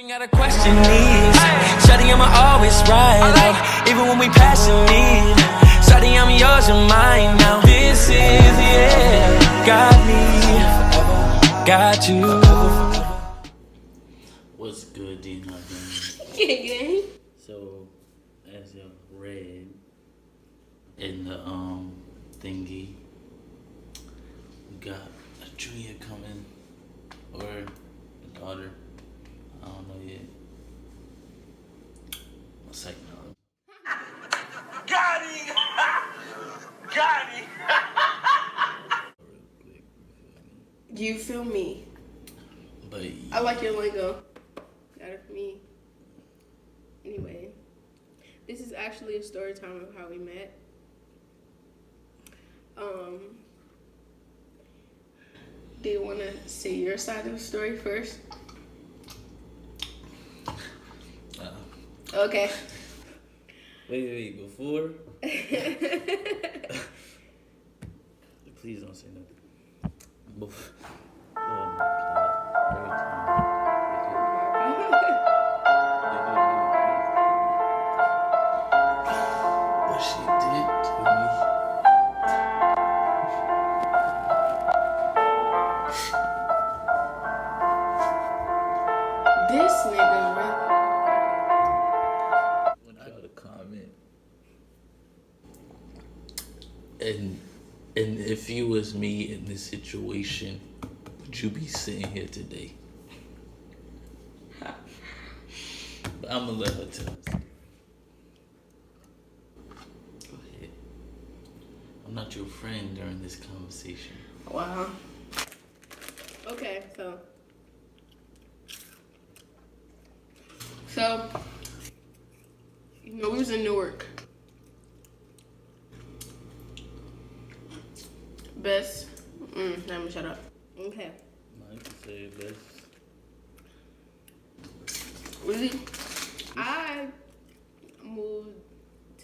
Ain't gotta question these. Shawty, I'ma always ride out. Even when we passing me. Shawty, I'm yours and mine now. This is, yeah. Got me. Got you. What's good, D9 Gang? So, as you read in the thingy, we got a junior coming, or a daughter. I don't know yet. What's like no? Got him. Got him. Real quick, You feel me? but I like your lingo. Got it for me. Anyway, this is actually a story time of how we met. Do you want to say your side of the story first? Okay. wait, before. Please don't say nothing. Oh my God. Every time. What she did to me. This nigga, right? When I got a comment. And if you was me in this situation, would you be sitting here today? But I'm gonna let her tell us. Go ahead. I'm not your friend during this conversation. Wow. Okay, so you know, we was in Newark. Best. Let me shut up. Okay. I can say best. Really? I moved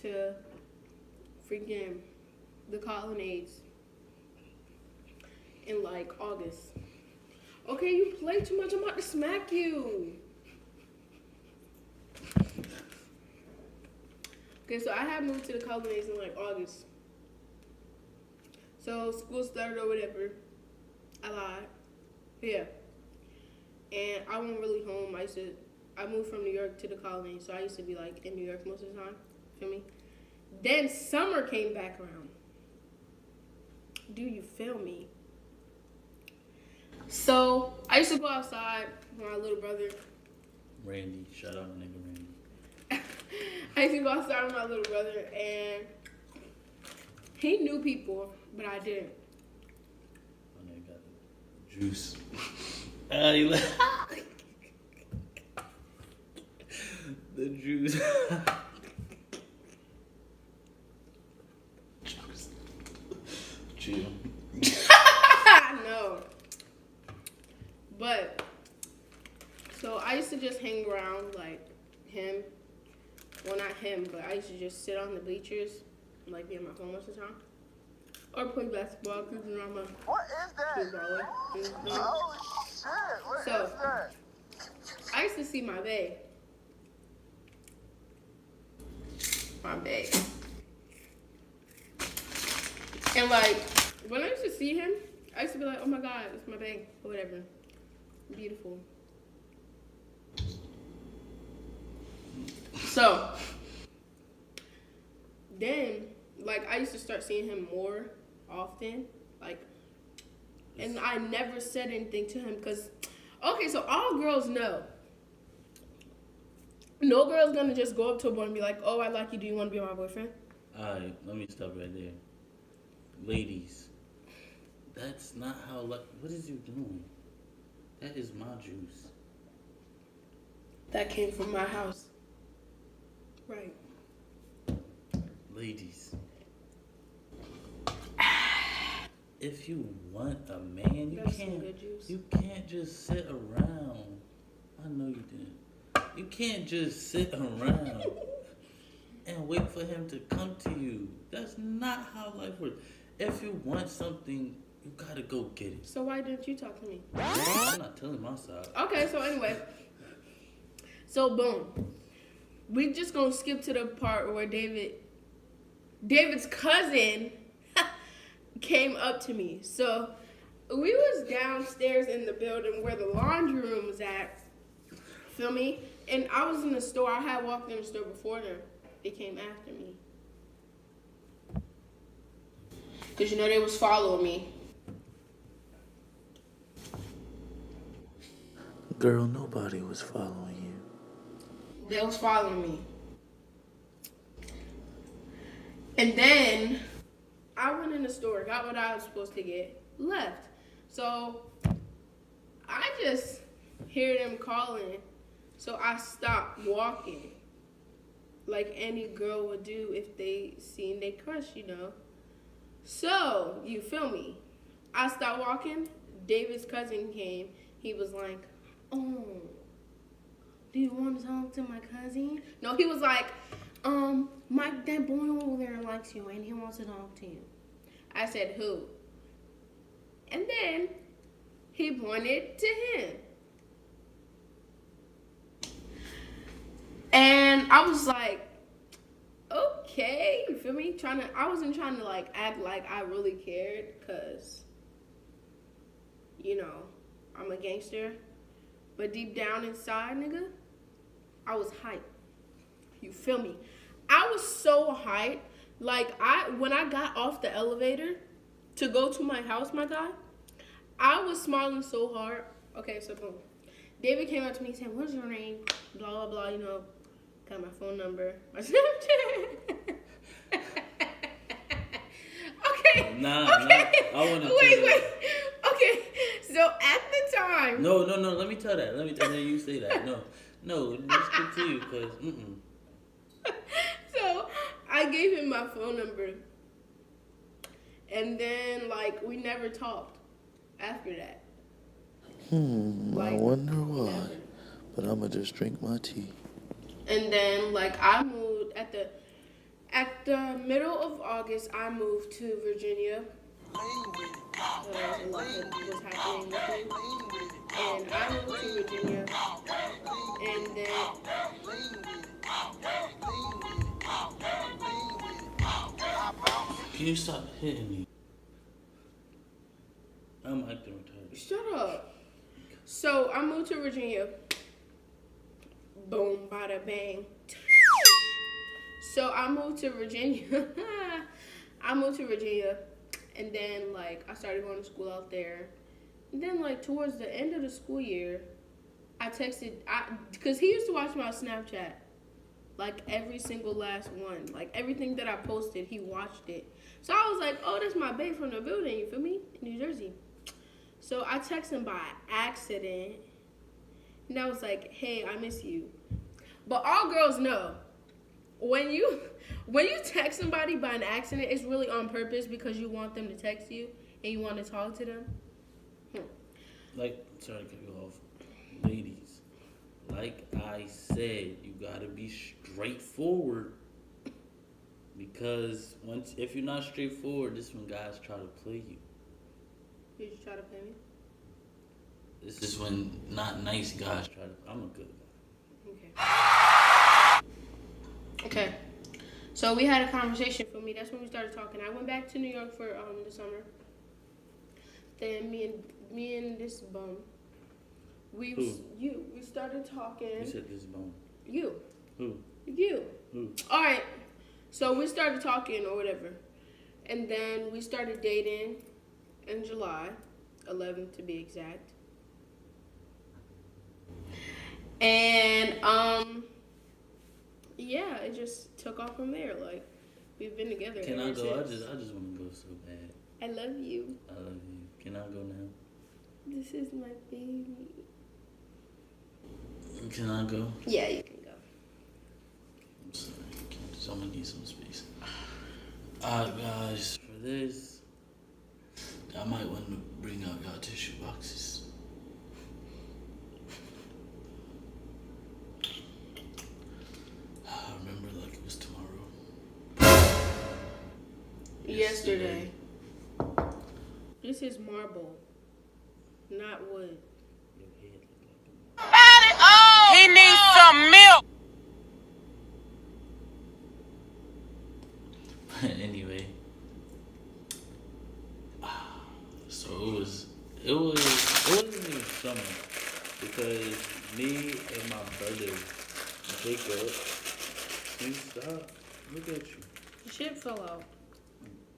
to freaking the Colonnades in like August. Okay, you play too much. I'm about to smack you. Okay, so I had moved to the Colonnades in like August. So school started or whatever. I lied. Yeah. And I wasn't really home. I moved from New York to the Colonies, so I used to be like in New York most of the time. Feel me? Then summer came back around. Do you feel me? So I used to go outside with my little brother. Randy, shout out my nigga Randy. I used to go outside with my little brother, and he knew people, but I didn't. My nigga got the juice. You like the juice. Juice. Chill. No. But, so I used to just hang around like him. Well, not him, but I used to just sit on the bleachers and like be on my phone most of the time. Or play basketball because you know I'm a What is that? baller. Oh shit! What is So- that? I used to see my bae. My bae. And like, when I used to see him, I used to be like, oh my God, it's my bae. Or whatever. Beautiful. So, then, like, I used to start seeing him more often. Like, and I never said anything to him because, okay, so all girls know. No girl's gonna just go up to a boy and be like, oh, I like you. Do you want to be my boyfriend? Alright, let me stop right there. Ladies, that's not how, like, what is you doing? That is my juice. That came from my house. Right. Ladies, if you want a man, That's some good juice. you can't just sit around. I know you didn't. You can't just sit around and wait for him to come to you. That's not how life works. If you want something, you gotta go get it. So why didn't you talk to me? I'm not telling my side. Okay, so anyway. So boom. We just gonna skip to the part where David's cousin came up to me. So we was downstairs in the building where the laundry room was at. Feel me? And I was in the store. I had walked in the store before them. They came after me. Cause you know they was following me. Girl, nobody was following you. They was following me. And then I went in the store, got what I was supposed to get, left. So I just hear them calling. So I stopped walking. Like any girl would do if they seen their crush, you know. So, you feel me? I stopped walking. David's cousin came. He was like, oh, do you want to talk to my cousin? No, he was like, that boy over there likes you and he wants to talk to you. I said, who? And then he pointed to him. And I was like, okay, you feel me? I wasn't trying to like act like I really cared, cause you know, I'm a gangster. But deep down inside, nigga, I was hyped. You feel me? I was so hyped. Like when I got off the elevator to go to my house, my guy, I was smiling so hard. Okay, so boom. David came up to me and said, what's your name? Blah, blah, blah, you know. Got my phone number, my Snapchat. Okay. Nah, okay. I want to Wait. Okay. So at the time. No. Let me tell that. You say that. No. Just continue, cause. So I gave him my phone number, and then like we never talked after that. I wonder why. Never. But I'ma just drink my tea. And then, like, I moved at the middle of August. I moved to Virginia. A lot was happening with me, and I moved to Virginia. And then, Can you stop hitting me? I'm acting retarded. Shut up. So I moved to Virginia. Boom, bada bang. So I moved to Virginia. And then like I started going to school out there. And then like towards the end of the school year, I texted because he used to watch my Snapchat. Like every single last one. Like everything that I posted, he watched it. So I was like, oh, that's my babe from the building, you feel me? In New Jersey. So I texted him by accident. And I was like, hey, I miss you. But all girls know, when you text somebody by an accident, it's really on purpose because you want them to text you and you want to talk to them. Like, sorry to cut you off. Ladies, like I said, you gotta be straightforward. Because if you're not straightforward, this is when guys try to play you. Did you try to play me? This is when not nice guys try to. I'm a good guy. Okay. So we had a conversation for me. That's when we started talking. I went back to New York for the summer. Then me and this bum, we started talking. You said this bum. You. Who? You. Who? All right. So we started talking or whatever, and then we started dating in July 11th to be exact. And yeah, it just took off from there. Like we've been together. Can I go? Since. I just want to go so bad. I love you. I love you. Can I go now? This is my baby. Can I go? Yeah, you can go. I'm sorry. I'm gonna need some space. Alright, guys. For this, I might want to bring out your tissue boxes. I remember like it was tomorrow. Yesterday. This is marble, not wood. Your head look like a He needs some. my milk. Anyway, so it wasn't even summer because me and my brother Jacob, see, stop, look at you. The shit fell out.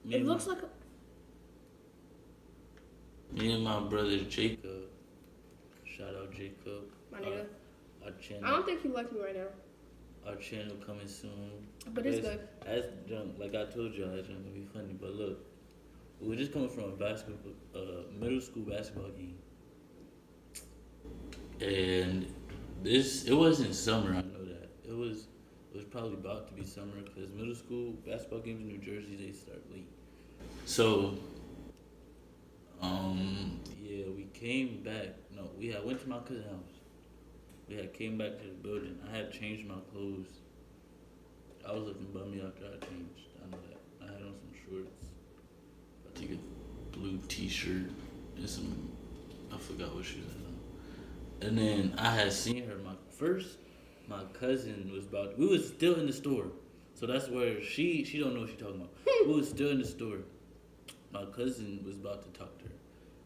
Me It and looks my, like me and my brother Jacob. Shout out Jacob. my nigga. Our channel. I don't think you like me right now, Our channel coming soon. but it's good. That's junk. Like I told y'all, that's junk gonna be funny. But look, we were just coming from a basketball, middle school basketball game, and it wasn't summer. I know that it was probably about to be summer because middle school basketball games in New Jersey they start late. So, yeah, we came back. No, we had went to my cousin's house. We had came back to the building. I had changed my clothes. I was looking bummy after I changed. I know that. I had on some shorts. I think a blue t-shirt and some, I forgot what shoes I had on. And then I had seen her. My cousin was we was still in the store. So that's where she don't know what she's talking about. We was still in the store. My cousin was about to talk to her.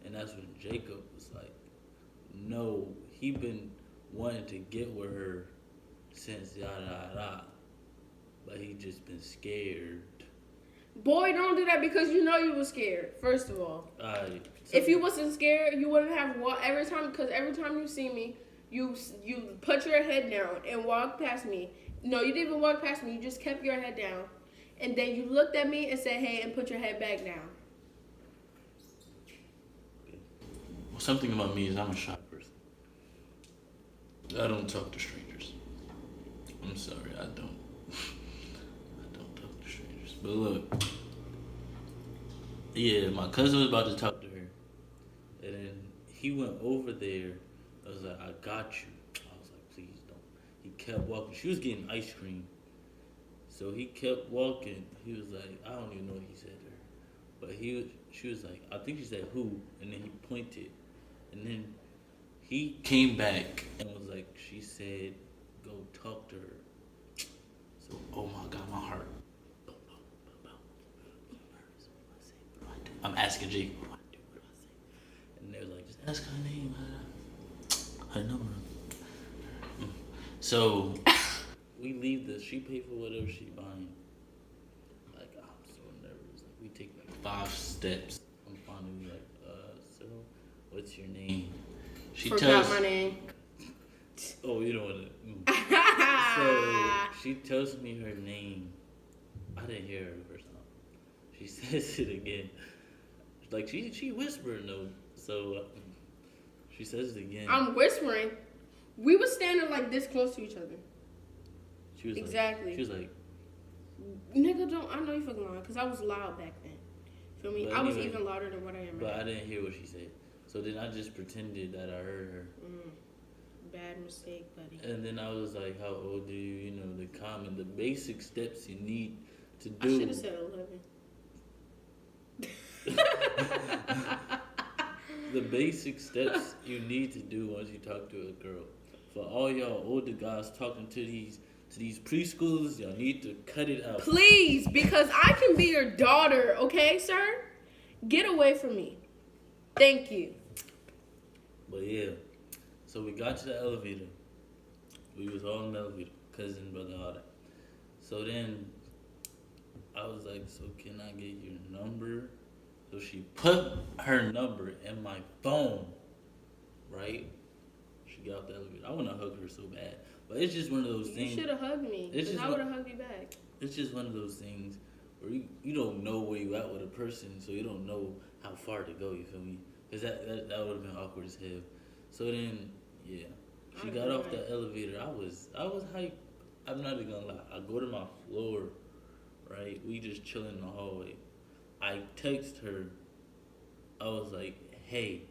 And that's when Jacob was like, no, he been wanting to get with her since yada yada. But he just been scared. Boy, don't do that because you know you was scared. First of all, if you wasn't scared, you wouldn't have walked every time. Because every time you see me, you put your head down and walk past me. No, you didn't even walk past me. You just kept your head down, and then you looked at me and said, "Hey," and put your head back down. Well, something about me is I'm a shy person. I don't talk to strangers. I'm sorry, I don't. I don't talk to strangers. But look, yeah, my cousin was about to talk to her, and then he went over there. I was like, I got you. I was like, please don't. He kept walking. She was getting ice cream. So he kept walking. He was like, I don't even know what he said to her. But she was like, I think she said who, and then he pointed. And then he came back and was like, she said, go talk to her. So, oh my God, my heart. I'm asking Jake, what do I say? And they were like, just ask her name, her number. So, we leave she paid for whatever she buying. Like, I'm so nervous. Like, we take like 5 steps. I'm finally like, so, what's your name? She Forgot my name. Oh, you don't want to. So, she tells me her name. I didn't hear her the first time. She says it again. Like, she whispered though. So, she says it again. I'm whispering. We were standing like this close to each other. She was exactly. She was like, nigga, don't. I know you fucking lying because I was loud back then. Feel me? But I was anyway, even louder than what I am but right I didn't hear what she said. So then I just pretended that I heard her. Bad mistake, buddy. And then I was like, how old are you? You know, the basic steps you need to do. I should have said 11. The basic steps you need to do once you talk to a girl. For all y'all older guys talking to these preschoolers, y'all need to cut it out. Please, because I can be your daughter, okay, sir? Get away from me. Thank you. But yeah, so we got to the elevator. We was all in the elevator, cousin, brother, all that. So then I was like, so can I get your number? So she put her number in my phone, right? She got out the elevator. I want to hug her so bad. But it's just one of those things. You should have hugged me. Because I would have hugged you back. It's just one of those things where you don't know where you at with a person, so you don't know how far to go, you feel me? Because that would have been awkward as hell. So then, yeah. She got off the elevator. I was hyped. I'm not even gonna lie. I go to my floor, right? We just chilling in the hallway. I text her. I was like, hey.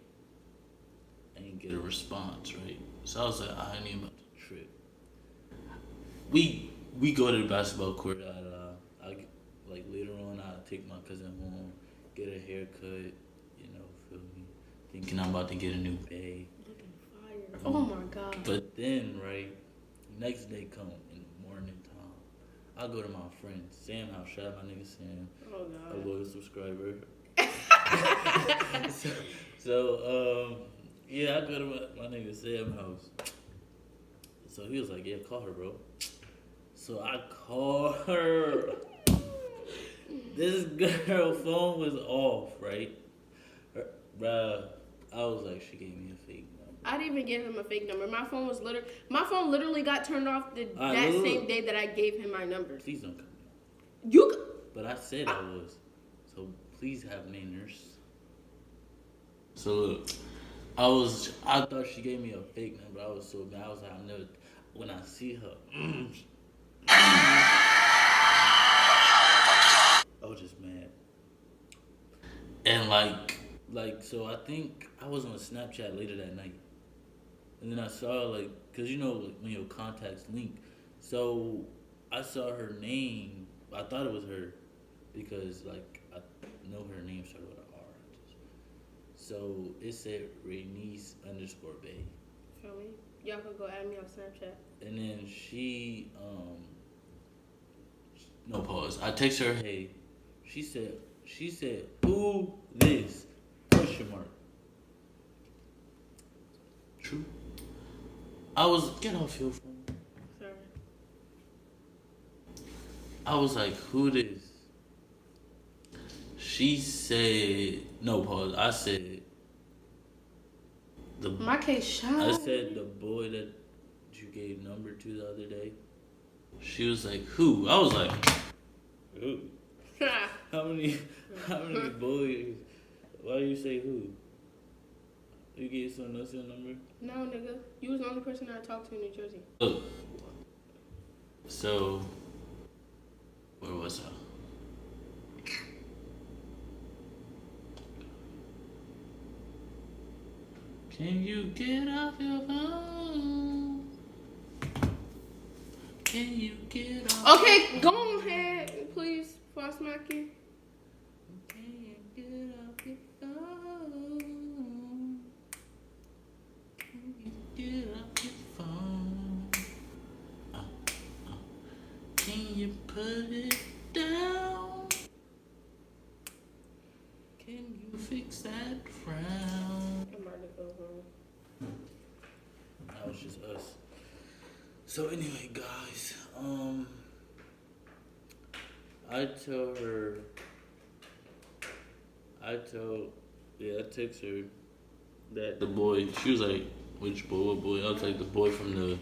I didn't get a response, right? So I was like, I ain't even about to trip. We go to the basketball court. Like later on, I take my cousin home, get a haircut, you know, feel me? Thinking I'm about to get a new bag. Looking fire. Oh my God. But then, right, Next day come in the morning time. I go to my friend Sam house. Shout out my nigga Sam, Oh a God. loyal subscriber. so yeah, I go to my nigga Sam house. So he was like, yeah, call her, bro. So I call her. This girl phone was off, right? Bruh, I was like, she gave me a fake number. I didn't even give him a fake number. My phone literally got turned off that look. same day that I gave him my number. Please don't come. You. But I said I was. So please have manners. So look, I thought she gave me a fake number. I was so mad. I was like, I never. When I see her, I was just mad. And so I think I was on Snapchat later that night. And then I saw, cause you know, when your contacts link. So I saw her name. I thought it was her because, I know her name started with an R. So it said Renice_Bay. Feel me? Y'all could go add me on Snapchat. And then she, no pause. I text her, hey. She said, who this? Question mark. True. Get off your phone. Sorry. I was like, who this? She said, no pause. I said, My case shot. I said the boy that you gave number to the other day. She was like, who? I was like, who? How many boys? Why do you say who? You gave someone else your number? No, nigga. You was the only person I talked to in New Jersey. Look. So, where was I? Can you get off your phone? Can you get off? Okay, go ahead, please, before I smack you. Can you get off your phone? Can you get off your phone? Can you put it down? Can you fix that frown? I'm about to go home. That was just us. So anyway, guys, I text her that the boy, she was like, which boy, what boy? I was like, the boy from the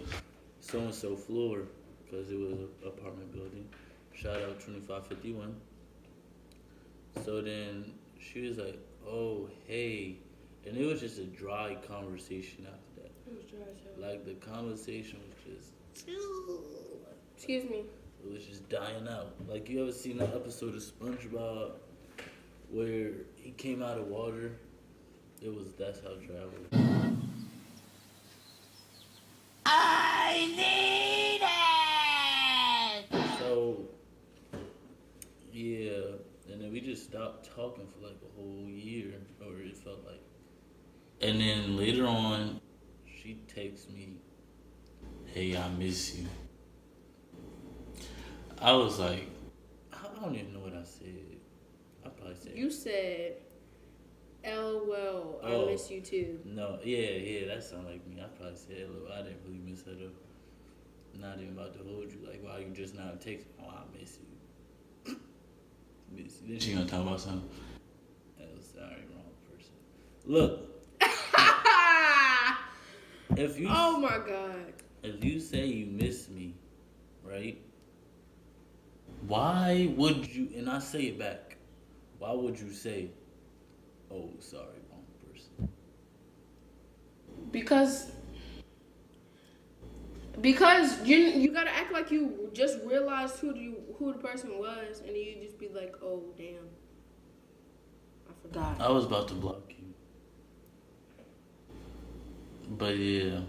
so-and-so floor, because it was an apartment building. Shout out 2551. So then she was like, oh, hey. And it was just a dry conversation after that. It was dry as hell. Like, the conversation was just, Excuse me. it was just dying out. Like, you ever seen that episode of SpongeBob where he came out of water? That's how dry it was. I need it! So, yeah. And then we just stopped talking for like a whole year, or it felt like. And then later on, she texts me, hey, I miss you. I was like, I don't even know what I said. I probably said. You said, LOL, Oh. I miss you too. No, yeah, that sounded like me. I probably said, look, I didn't really miss her though. Not even about to hold you. Like, why you just not text? Oh, I miss you. Miss you. Then she gonna talk about something. Sorry, wrong person. Look, if you Oh my God. if you say you miss me, right? Why would you? And I say it back. Why would you say, "Oh, sorry, wrong person"? Because you gotta act like you just realized who the person was, and then you just be like, oh damn, I forgot. I was about to block you, but yeah.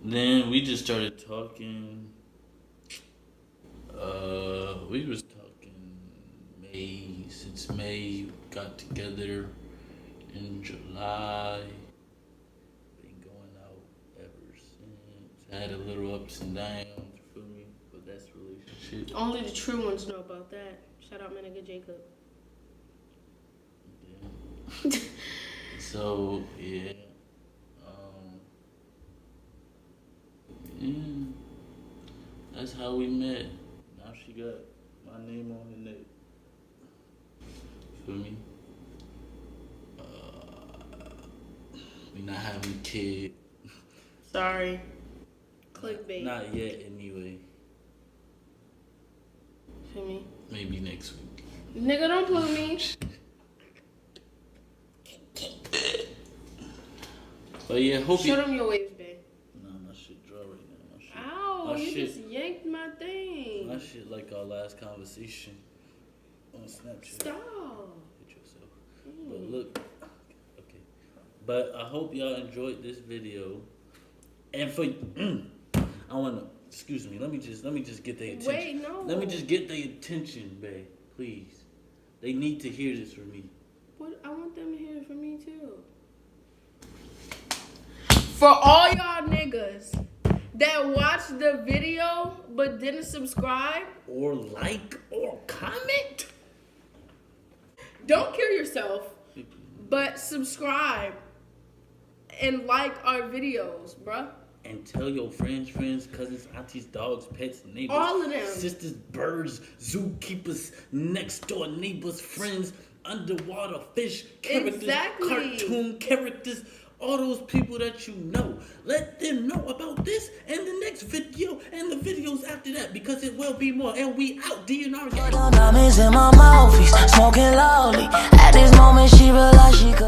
Then we just started talking. We was talking since May. Got together in July. Been going out ever since. had a little ups and downs, you feel me? But that's relationship. Only the true ones know about that. Shout out my nigga Jacob. Yeah. So, yeah. Yeah. That's how we met. Now she got my name on her neck. Feel me? We not having a kid. Sorry. Clickbait. Not yet, anyway. Feel me? Maybe next week. Nigga, don't put me. But yeah, hope Show them your waves, babe. Nah, my shit draw right now. My shit. Ow, My you shit. just yanked my thing. My shit like our last conversation on Snapchat. Stop. Hit yourself. But look, okay. But I hope y'all enjoyed this video. And for I wanna excuse me. Let me just get their attention. Wait, no. Let me just get their attention, babe. Please. They need to hear this from me. What? I want them to hear it from me too. For all y'all niggas that watched the video but didn't subscribe, Or like or comment. don't kill yourself, but subscribe and like our videos, bruh. And tell your friends, cousins, aunties, dogs, pets, neighbors, All of them. sisters, birds, zookeepers, next door neighbors, friends, underwater fish characters, Exactly. cartoon characters, all those people that you know. Let them know about this and the next video and the videos after that, because it will be more. And we out, DNR gang. Diamonds in my mouth, he's smoking loudly. At this moment, she realized she could.